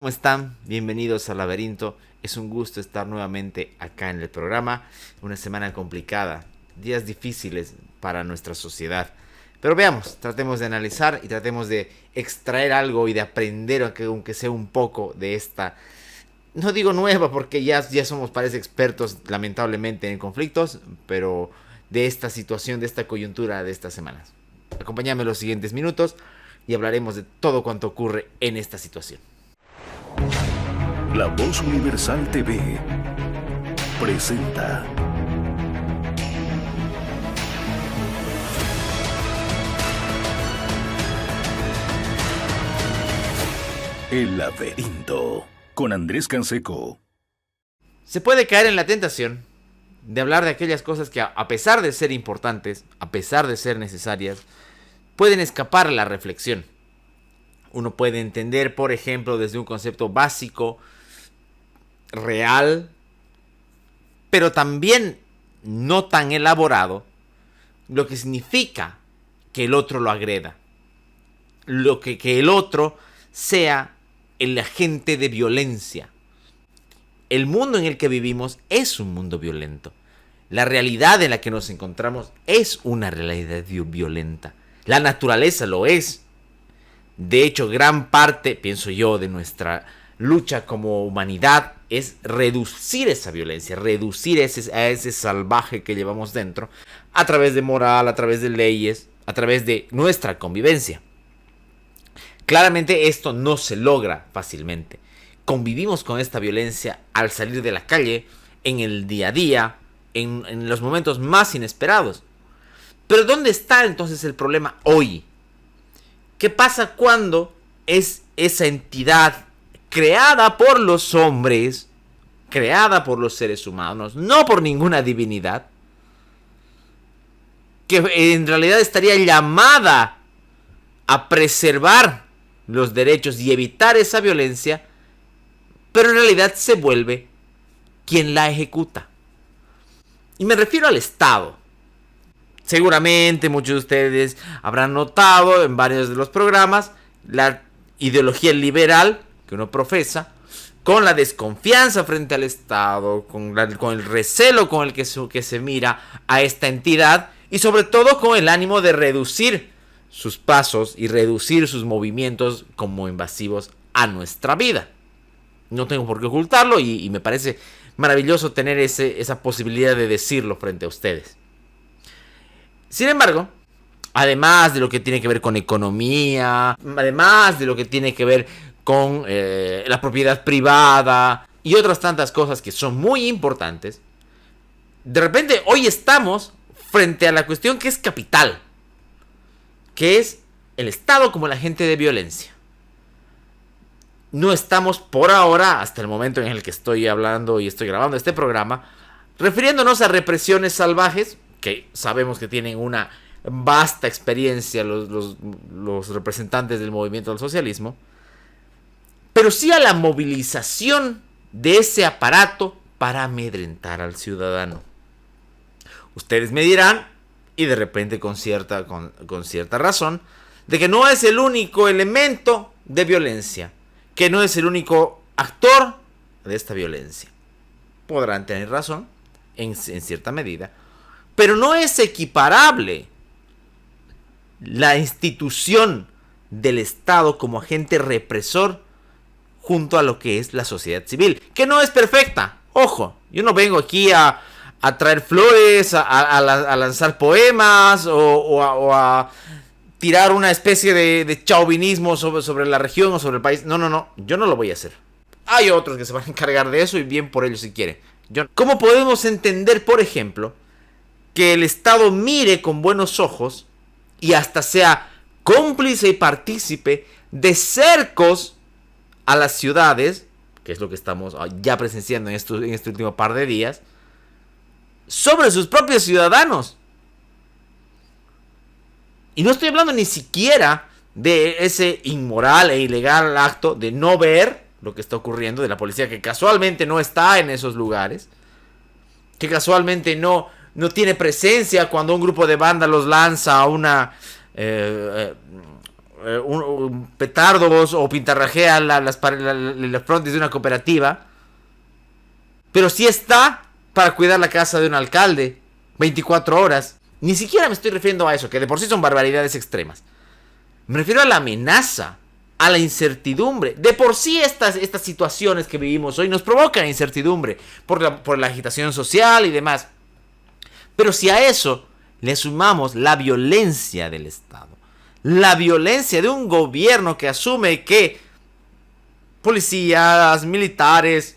¿Cómo están? Bienvenidos al Laberinto. Es un gusto estar nuevamente acá en el programa. Una semana complicada, días difíciles para nuestra sociedad. Pero veamos, tratemos de analizar y tratemos de extraer algo y de aprender, aunque sea un poco de esta, no digo nueva porque ya somos, parece, expertos lamentablemente en conflictos, pero de esta situación, de esta coyuntura de estas semanas. Acompáñame los siguientes minutos y hablaremos de todo cuanto ocurre en esta situación. La Voz Universal TV presenta El Laberinto con Andrés Canseco. Se puede caer en la tentación de hablar de aquellas cosas que, a pesar de ser importantes, a pesar de ser necesarias, pueden escapar a la reflexión. Uno puede entender, por ejemplo, desde un concepto básico, real, pero también no tan elaborado, lo que significa que el otro lo agreda, que el otro sea el agente de violencia. El mundo en el que vivimos es un mundo violento. La realidad en la que nos encontramos es una realidad violenta. La naturaleza lo es. De hecho, gran parte, pienso yo, de nuestra lucha como humanidad es reducir esa violencia, reducir a ese salvaje que llevamos dentro a través de moral, a través de leyes, a través de nuestra convivencia. Claramente esto no se logra fácilmente. Convivimos con esta violencia al salir de la calle, en el día a día, en los momentos más inesperados. Pero ¿dónde está entonces el problema hoy? ¿Qué pasa cuando es esa entidad creada por los hombres, creada por los seres humanos, no por ninguna divinidad, que en realidad estaría llamada a preservar los derechos y evitar esa violencia, pero en realidad se vuelve quien la ejecuta? Y me refiero al Estado. Seguramente muchos de ustedes habrán notado en varios de los programas la ideología liberal que uno profesa, con la desconfianza frente al Estado, con el recelo con el que se mira a esta entidad y sobre todo con el ánimo de reducir sus pasos y reducir sus movimientos como invasivos a nuestra vida. No tengo por qué ocultarlo y me parece maravilloso tener esa posibilidad de decirlo frente a ustedes. Sin embargo, además de lo que tiene que ver con economía, además de lo que tiene que ver con la propiedad privada y otras tantas cosas que son muy importantes, de repente hoy estamos frente a la cuestión que es capital, que es el Estado como el agente de violencia. No estamos por ahora, hasta el momento en el que estoy hablando y estoy grabando este programa, refiriéndonos a represiones salvajes, que sabemos que tienen una vasta experiencia los representantes del movimiento del socialismo, pero sí a la movilización de ese aparato para amedrentar al ciudadano. Ustedes me dirán, y de repente con cierta razón, de que no es el único elemento de violencia, que no es el único actor de esta violencia. Podrán tener razón en cierta medida, pero no es equiparable la institución del Estado como agente represor junto a lo que es la sociedad civil, que no es perfecta. Ojo, yo no vengo aquí a traer flores, a lanzar poemas o a tirar una especie de chauvinismo sobre la región o sobre el país. No, yo no lo voy a hacer. Hay otros que se van a encargar de eso y bien por ellos si quieren. ¿Cómo podemos entender, por ejemplo, que el Estado mire con buenos ojos y hasta sea cómplice y partícipe de cercos a las ciudades, que es lo que estamos ya presenciando en este último par de días, sobre sus propios ciudadanos? Y no estoy hablando ni siquiera de ese inmoral e ilegal acto de no ver lo que está ocurriendo, de la policía que casualmente no está en esos lugares, que casualmente no tiene presencia cuando un grupo de vándalos lanza petardos o pintarrajea las frontis de una cooperativa, pero sí está para cuidar la casa de un alcalde 24 horas. Ni siquiera me estoy refiriendo a eso, que de por sí son barbaridades extremas. Me refiero a la amenaza, a la incertidumbre. De por sí estas situaciones que vivimos hoy nos provocan incertidumbre por la agitación social y demás. Pero si a eso le sumamos la violencia del Estado, la violencia de un gobierno que asume que policías, militares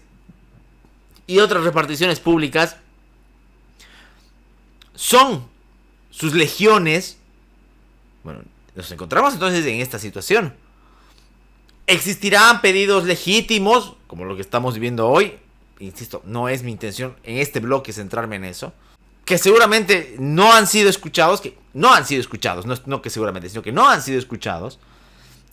y otras reparticiones públicas son sus legiones, bueno, nos encontramos entonces en esta situación. ¿Existirán pedidos legítimos, como lo que estamos viviendo hoy? Insisto, no es mi intención en este bloque centrarme en eso. Que seguramente no han sido escuchados, no que seguramente, sino que no han sido escuchados.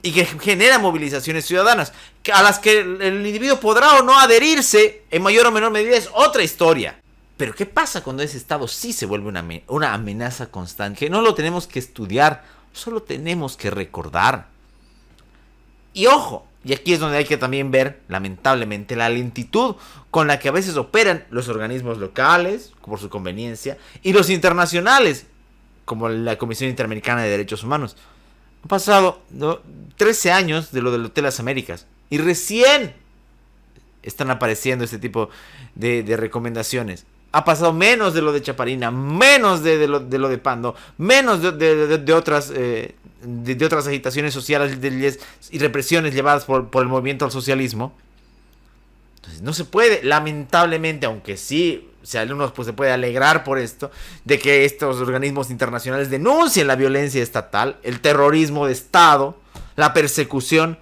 Y que generan movilizaciones ciudadanas, a las que el individuo podrá o no adherirse en mayor o menor medida, es otra historia. Pero ¿qué pasa cuando ese Estado sí se vuelve una amenaza constante? Que no lo tenemos que estudiar, solo tenemos que recordar. Y ojo, y aquí es donde hay que también ver, lamentablemente, la lentitud con la que a veces operan los organismos locales, por su conveniencia, y los internacionales, como la Comisión Interamericana de Derechos Humanos. Han pasado 13 años de lo del Hotel Las Américas, y recién están apareciendo este tipo de recomendaciones. Ha pasado menos de lo de Chaparina, menos de lo de Pando, menos de otras agitaciones sociales y represiones llevadas por el movimiento al socialismo. Entonces no se puede, lamentablemente, aunque sí, o sea, uno pues se puede alegrar por esto, de que estos organismos internacionales denuncien la violencia estatal, el terrorismo de Estado, la persecución,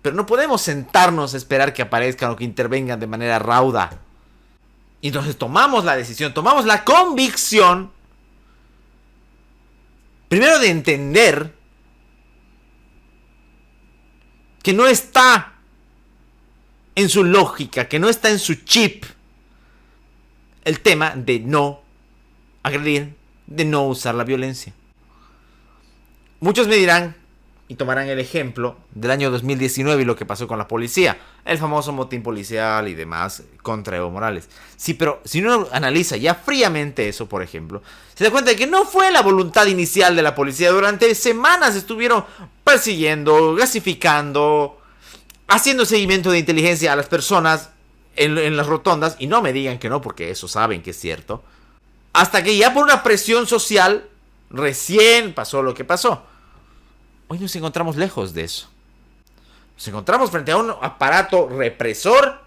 pero no podemos sentarnos a esperar que aparezcan o que intervengan de manera rauda. Y entonces tomamos la decisión, tomamos la convicción, primero de entender que no está en su lógica, que no está en su chip el tema de no agredir, de no usar la violencia. Muchos me dirán y tomarán el ejemplo del año 2019 y lo que pasó con la policía, el famoso motín policial y demás contra Evo Morales. Sí, pero si uno analiza ya fríamente eso, por ejemplo, se da cuenta de que no fue la voluntad inicial de la policía. Durante semanas estuvieron persiguiendo, gasificando, haciendo seguimiento de inteligencia a las personas en las rotondas, y no me digan que no, porque eso saben que es cierto, hasta que ya por una presión social recién pasó lo que pasó. Hoy nos encontramos lejos de eso. Nos encontramos frente a un aparato represor,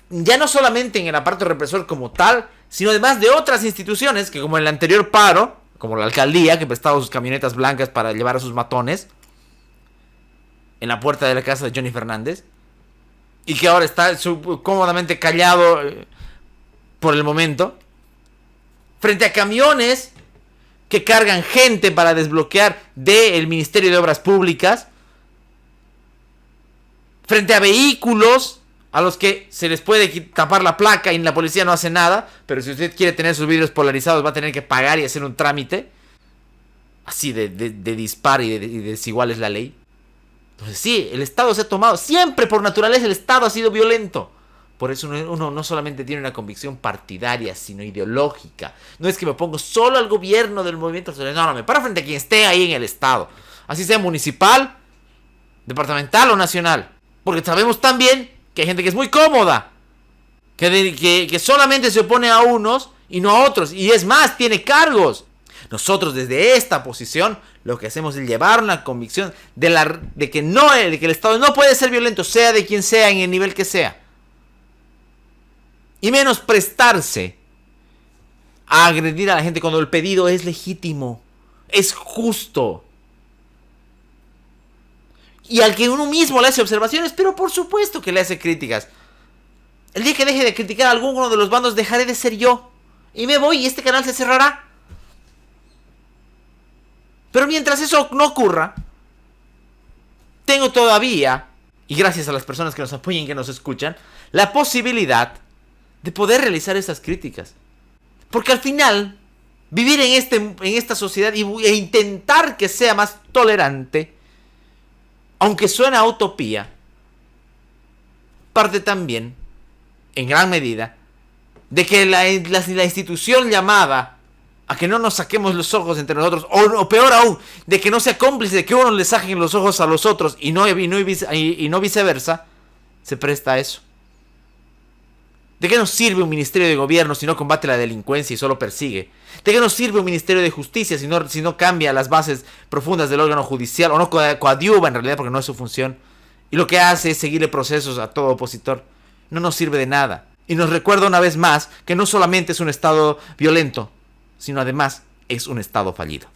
ya no solamente en el aparato represor como tal, sino además de otras instituciones que, como en el anterior paro, como la alcaldía, que prestaba sus camionetas blancas para llevar a sus matones en la puerta de la casa de Johnny Fernández, y que ahora está cómodamente callado por el momento, frente a camiones que cargan gente para desbloquear del Ministerio de Obras Públicas, frente a vehículos a los que se les puede tapar la placa y la policía no hace nada, pero si usted quiere tener sus vidrios polarizados va a tener que pagar y hacer un trámite. Así de dispar y de desigual es la ley. Entonces sí, el Estado se ha tomado, siempre por naturaleza el Estado ha sido violento. Por eso uno no solamente tiene una convicción partidaria, sino ideológica. No es que me pongo solo al gobierno del movimiento social. No, me paro frente a quien esté ahí en el Estado. Así sea municipal, departamental o nacional. Porque sabemos también que hay gente que es muy cómoda. Que solamente se opone a unos y no a otros. Y es más, tiene cargos. Nosotros desde esta posición lo que hacemos es llevar una convicción de que el Estado no puede ser violento, sea de quien sea, en el nivel que sea. Y menos prestarse a agredir a la gente cuando el pedido es legítimo, es justo. Y al que uno mismo le hace observaciones, pero por supuesto que le hace críticas. El día que deje de criticar a alguno de los bandos, dejaré de ser yo. Y me voy y este canal se cerrará. Pero mientras eso no ocurra, tengo todavía, y gracias a las personas que nos apoyan y que nos escuchan, la posibilidad de poder realizar esas críticas. Porque al final, vivir en esta sociedad e intentar que sea más tolerante, aunque suena a utopía, parte también, en gran medida, de que la institución llamada a que no nos saquemos los ojos entre nosotros, o peor aún, de que no sea cómplice de que uno le saquen los ojos a los otros y no viceversa, se presta a eso. ¿De qué nos sirve un ministerio de gobierno si no combate la delincuencia y solo persigue? ¿De qué nos sirve un ministerio de justicia si no cambia las bases profundas del órgano judicial o no coadyuva en realidad porque no es su función? Y lo que hace es seguirle procesos a todo opositor. No nos sirve de nada. Y nos recuerda una vez más que no solamente es un Estado violento, sino además es un Estado fallido.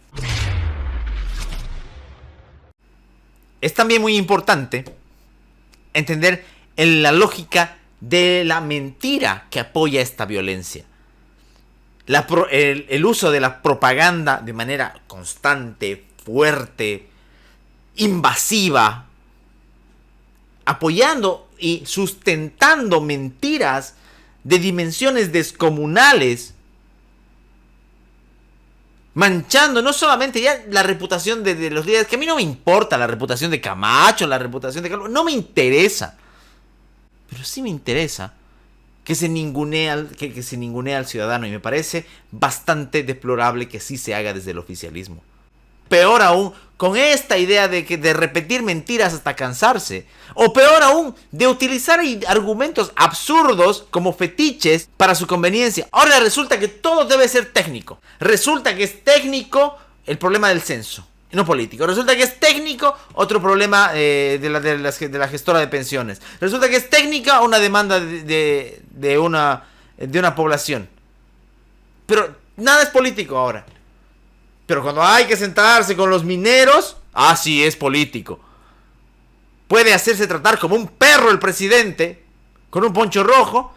Es también muy importante entender la lógica de la mentira que apoya esta violencia. El uso de la propaganda de manera constante, fuerte, invasiva, apoyando y sustentando mentiras de dimensiones descomunales, manchando no solamente ya la reputación de los líderes, que a mí no me importa la reputación de Camacho, la reputación de Carlos, no me interesa. Pero sí me interesa que se ningunee al ciudadano, y me parece bastante deplorable que así se haga desde el oficialismo. Peor aún, con esta idea de repetir mentiras hasta cansarse. O peor aún, de utilizar argumentos absurdos como fetiches para su conveniencia. Ahora resulta que todo debe ser técnico. Resulta que es técnico el problema del censo, no político. Resulta que es técnico otro problema de la gestora de pensiones. Resulta que es técnica una demanda de una población. Pero nada es político ahora. Pero cuando hay que sentarse con los mineros, sí es político. Puede hacerse tratar como un perro el presidente, con un poncho rojo,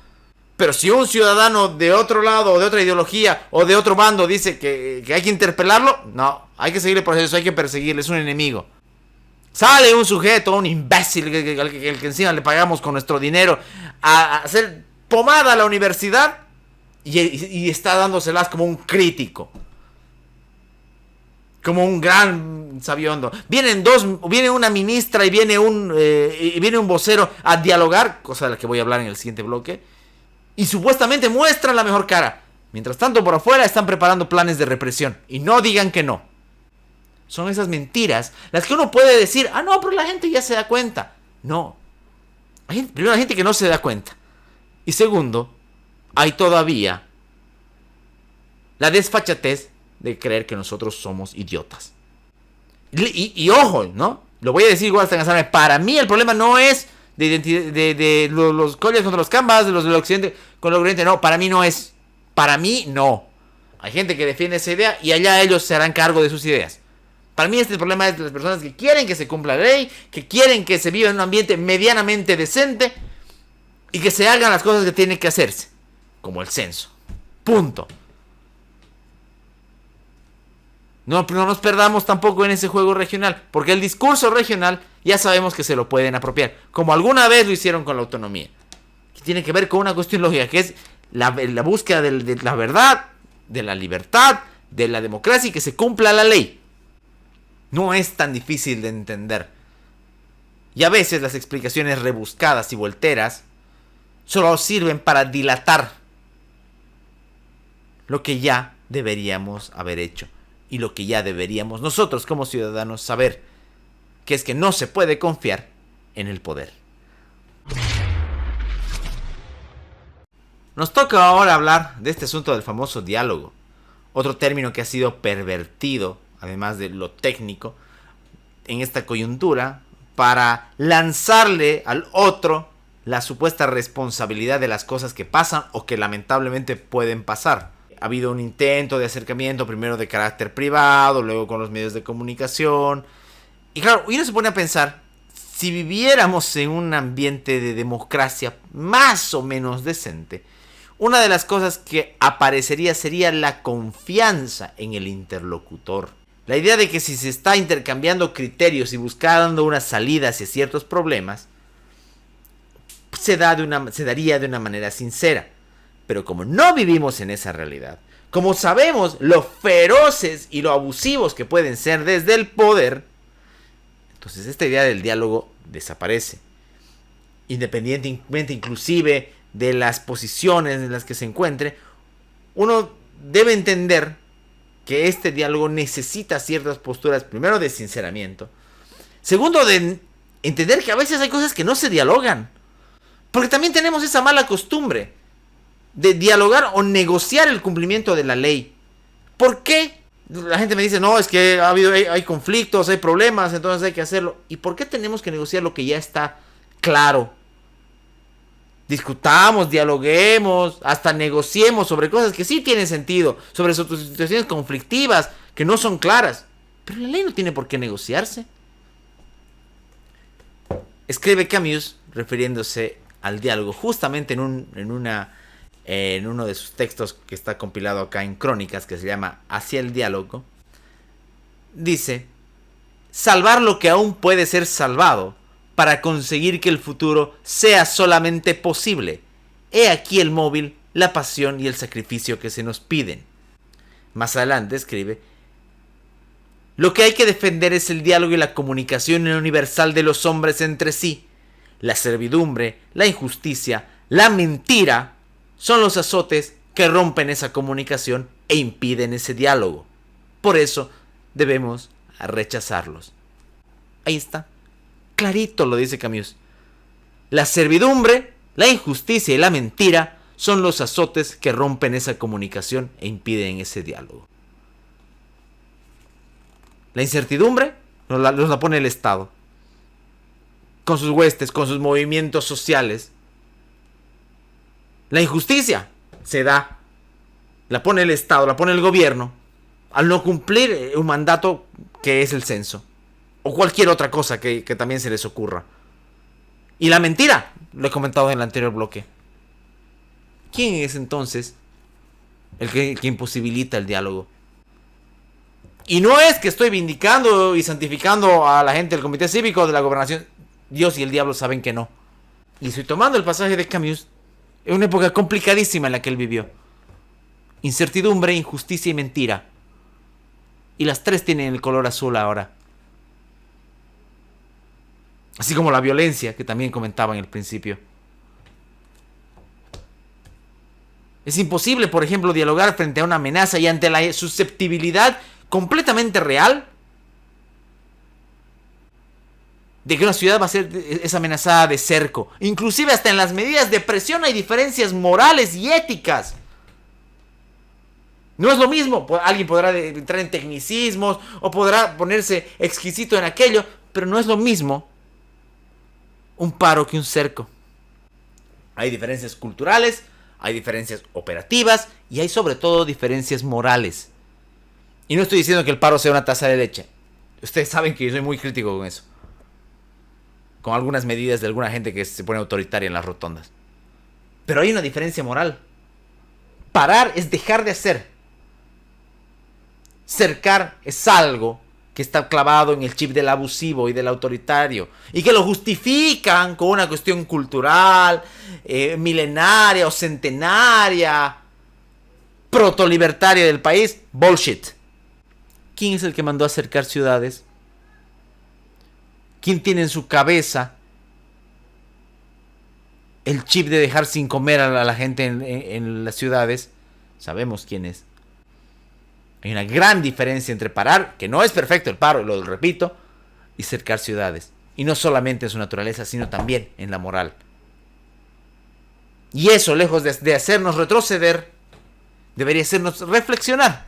pero si un ciudadano de otro lado, o de otra ideología, o de otro bando dice que hay que interpelarlo, no, hay que seguirle el proceso, hay que perseguirle, es un enemigo. Sale un sujeto, un imbécil, al que encima le pagamos con nuestro dinero, a hacer pomada a la universidad, y está dándoselas como un crítico. Como un gran sabiondo. Viene una ministra y viene un vocero a dialogar, cosa de la que voy a hablar en el siguiente bloque, y supuestamente muestran la mejor cara. Mientras tanto, por afuera están preparando planes de represión. Y no digan que no. Son esas mentiras las que uno puede decir, no, pero la gente ya se da cuenta. No. Primero, hay gente que no se da cuenta. Y segundo, hay todavía la desfachatez de creer que nosotros somos idiotas. Y ojo, ¿no? Lo voy a decir igual hasta cansarme. Para mí el problema no es de identidad, de los collas contra los cambas, de los del occidente con el oriente. No, para mí no es. Para mí no. Hay gente que defiende esa idea y allá ellos se harán cargo de sus ideas. Para mí el problema es de las personas que quieren que se cumpla la ley, que quieren que se viva en un ambiente medianamente decente y que se hagan las cosas que tienen que hacerse, como el censo. Punto. No nos perdamos tampoco en ese juego regional, porque el discurso regional ya sabemos que se lo pueden apropiar, como alguna vez lo hicieron con la autonomía, que tiene que ver con una cuestión lógica, que es la búsqueda de la verdad, de la libertad, de la democracia y que se cumpla la ley. No es tan difícil de entender. Y a veces las explicaciones rebuscadas y volteras solo sirven para dilatar lo que ya deberíamos haber hecho. Y lo que ya deberíamos nosotros como ciudadanos saber, que es que no se puede confiar en el poder. Nos toca ahora hablar de este asunto del famoso diálogo. Otro término que ha sido pervertido, además de lo técnico, en esta coyuntura, para lanzarle al otro la supuesta responsabilidad de las cosas que pasan o que lamentablemente pueden pasar. Ha habido un intento de acercamiento, primero de carácter privado, luego con los medios de comunicación. Y claro, uno se pone a pensar, si viviéramos en un ambiente de democracia más o menos decente, una de las cosas que aparecería sería la confianza en el interlocutor. La idea de que si se está intercambiando criterios y buscando una salida hacia ciertos problemas, se daría de una manera sincera. Pero como no vivimos en esa realidad, Como sabemos lo feroces y lo abusivos que pueden ser desde el poder, entonces esta idea del diálogo desaparece. Independientemente inclusive de las posiciones en las que se encuentre, uno debe entender que este diálogo necesita ciertas posturas, primero de sinceramiento, segundo de entender que a veces hay cosas que no se dialogan, porque también tenemos esa mala costumbre de dialogar o negociar el cumplimiento de la ley. ¿Por qué? La gente me dice, no, es que hay conflictos, hay problemas, entonces hay que hacerlo. ¿Y por qué tenemos que negociar lo que ya está claro? Discutamos, dialoguemos, hasta negociemos sobre cosas que sí tienen sentido, sobre situaciones conflictivas que no son claras. Pero la ley no tiene por qué negociarse. Escribe Camus, refiriéndose al diálogo, justamente en uno de sus textos que está compilado acá en Crónicas, que se llama Hacia el diálogo. Dice: salvar lo que aún puede ser salvado, para conseguir que el futuro sea solamente posible. He aquí el móvil, la pasión y el sacrificio que se nos piden. Más adelante escribe: lo que hay que defender es el diálogo y la comunicación universal de los hombres entre sí. La servidumbre, la injusticia, la mentira son los azotes que rompen esa comunicación e impiden ese diálogo. Por eso debemos rechazarlos. Ahí está. Clarito lo dice Camus. La servidumbre, la injusticia y la mentira son los azotes que rompen esa comunicación e impiden ese diálogo. La incertidumbre nos la pone el Estado, con sus huestes, con sus movimientos sociales. La injusticia se da, la pone el Estado, la pone el gobierno, al no cumplir un mandato que es el censo, o cualquier otra cosa que también se les ocurra. Y la mentira, lo he comentado en el anterior bloque. ¿Quién es entonces el que imposibilita el diálogo? Y no es que estoy vindicando y santificando a la gente del comité cívico de la gobernación. Dios y el diablo saben que no. Y estoy tomando el pasaje de Camus en una época complicadísima en la que él vivió. Incertidumbre, injusticia y mentira. Y las tres tienen el color azul ahora. Así como la violencia, que también comentaba en el principio. Es imposible, por ejemplo, dialogar frente a una amenaza y ante la susceptibilidad completamente real de que una ciudad va a ser amenazada de cerco. Inclusive hasta en las medidas de presión hay diferencias morales y éticas. No es lo mismo. Alguien podrá entrar en tecnicismos o podrá ponerse exquisito en aquello, pero no es lo mismo un paro que un cerco. Hay diferencias culturales, hay diferencias operativas y hay sobre todo diferencias morales. Y no estoy diciendo que el paro sea una taza de leche. Ustedes saben que yo soy muy crítico con eso. Con algunas medidas de alguna gente que se pone autoritaria en las rotondas. Pero hay una diferencia moral. Parar es dejar de hacer. Cercar es algo que está clavado en el chip del abusivo y del autoritario. Y que lo justifican con una cuestión cultural, milenaria o centenaria, protolibertaria del país. Bullshit. ¿Quién es el que mandó a cercar ciudades? ¿Quién tiene en su cabeza el chip de dejar sin comer a la gente en las ciudades? Sabemos quién es. Hay una gran diferencia entre parar, que no es perfecto el paro, lo repito, y cercar ciudades. Y no solamente en su naturaleza, sino también en la moral. Y eso, lejos de hacernos retroceder, debería hacernos reflexionar.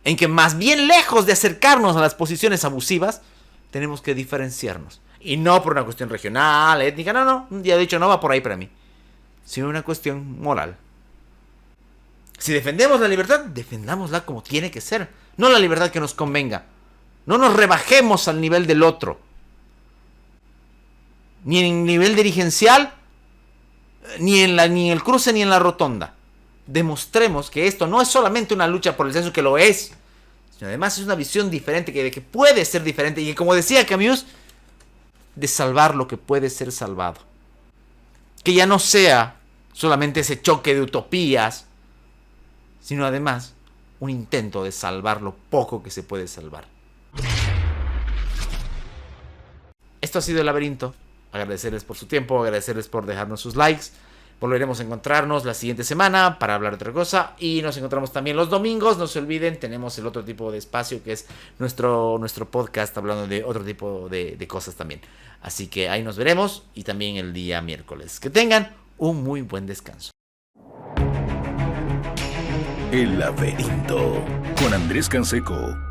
En que más bien lejos de acercarnos a las posiciones abusivas, tenemos que diferenciarnos. Y no por una cuestión regional, étnica, no, ya he dicho, no va por ahí para mí. Sino una cuestión moral. Si defendemos la libertad, defendámosla como tiene que ser. No la libertad que nos convenga. No nos rebajemos al nivel del otro. Ni en nivel dirigencial, ni en el cruce, ni en la rotonda. Demostremos que esto no es solamente una lucha por el censo, que lo es, sino además es una visión diferente, que puede ser diferente, y que, como decía Camus, de salvar lo que puede ser salvado. Que ya no sea solamente ese choque de utopías, sino además un intento de salvar lo poco que se puede salvar. Esto ha sido El Laberinto. Agradecerles por su tiempo, agradecerles por dejarnos sus likes. Volveremos a encontrarnos la siguiente semana para hablar de otra cosa. Y nos encontramos también los domingos. No se olviden, tenemos el otro tipo de espacio que es nuestro podcast hablando de otro tipo de cosas también. Así que ahí nos veremos y también el día miércoles. Que tengan un muy buen descanso. El Laberinto con Andrés Canseco.